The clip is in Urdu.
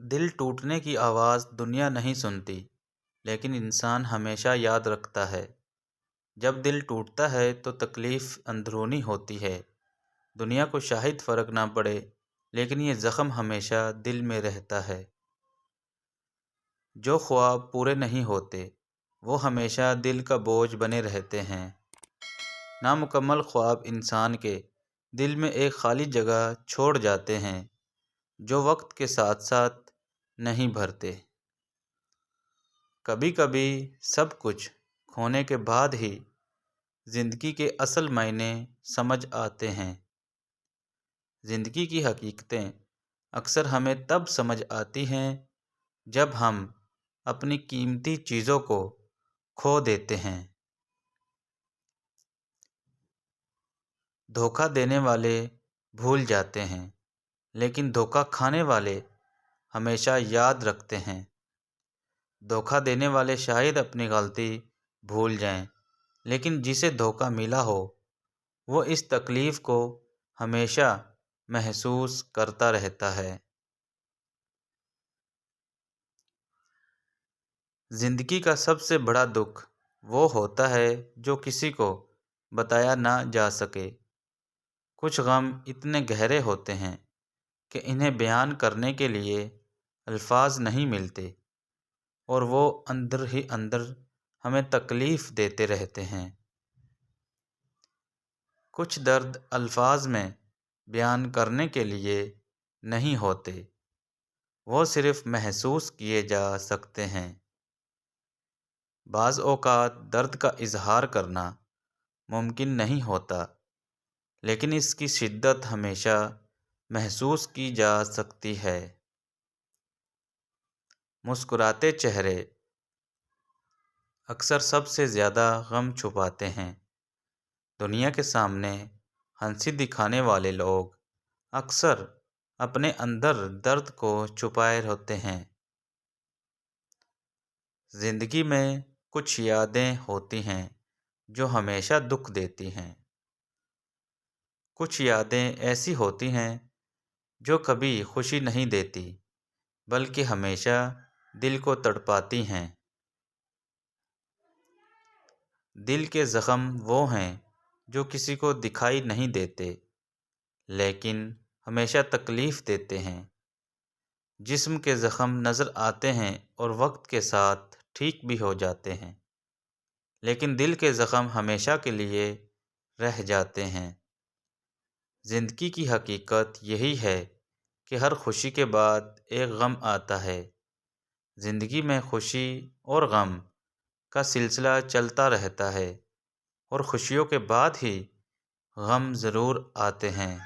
دل ٹوٹنے کی آواز دنیا نہیں سنتی، لیکن انسان ہمیشہ یاد رکھتا ہے۔ جب دل ٹوٹتا ہے تو تکلیف اندرونی ہوتی ہے۔ دنیا کو شاید فرق نہ پڑے، لیکن یہ زخم ہمیشہ دل میں رہتا ہے۔ جو خواب پورے نہیں ہوتے، وہ ہمیشہ دل کا بوجھ بنے رہتے ہیں۔ نامکمل خواب انسان کے دل میں ایک خالی جگہ چھوڑ جاتے ہیں، جو وقت کے ساتھ ساتھ نہیں بھرتے۔ کبھی کبھی سب کچھ کھونے کے بعد ہی زندگی کے اصل معنی سمجھ آتے ہیں۔ زندگی کی حقیقتیں اکثر ہمیں تب سمجھ آتی ہیں جب ہم اپنی قیمتی چیزوں کو کھو دیتے ہیں۔ دھوکہ دینے والے بھول جاتے ہیں، لیکن دھوکہ کھانے والے ہمیشہ یاد رکھتے ہیں۔ دھوکہ دینے والے شاید اپنی غلطی بھول جائیں، لیکن جسے دھوکہ ملا ہو وہ اس تکلیف کو ہمیشہ محسوس کرتا رہتا ہے۔ زندگی کا سب سے بڑا دکھ وہ ہوتا ہے جو کسی کو بتایا نہ جا سکے۔ کچھ غم اتنے گہرے ہوتے ہیں کہ انہیں بیان کرنے کے لیے الفاظ نہیں ملتے، اور وہ اندر ہی اندر ہمیں تکلیف دیتے رہتے ہیں۔ کچھ درد الفاظ میں بیان کرنے کے لیے نہیں ہوتے، وہ صرف محسوس کیے جا سکتے ہیں۔ بعض اوقات درد کا اظہار کرنا ممکن نہیں ہوتا، لیکن اس کی شدت ہمیشہ محسوس کی جا سکتی ہے۔ مسکراتے چہرے اکثر سب سے زیادہ غم چھپاتے ہیں۔ دنیا کے سامنے ہنسی دکھانے والے لوگ اکثر اپنے اندر درد کو چھپائے ہوتے ہیں۔ زندگی میں کچھ یادیں ہوتی ہیں جو ہمیشہ دکھ دیتی ہیں۔ کچھ یادیں ایسی ہوتی ہیں جو کبھی خوشی نہیں دیتی، بلکہ ہمیشہ دل کو تڑپاتی ہیں۔ دل کے زخم وہ ہیں جو کسی کو دکھائی نہیں دیتے، لیکن ہمیشہ تکلیف دیتے ہیں۔ جسم کے زخم نظر آتے ہیں اور وقت کے ساتھ ٹھیک بھی ہو جاتے ہیں، لیکن دل کے زخم ہمیشہ کے لیے رہ جاتے ہیں۔ زندگی کی حقیقت یہی ہے کہ ہر خوشی کے بعد ایک غم آتا ہے۔ زندگی میں خوشی اور غم کا سلسلہ چلتا رہتا ہے، اور خوشیوں کے بعد ہی غم ضرور آتے ہیں۔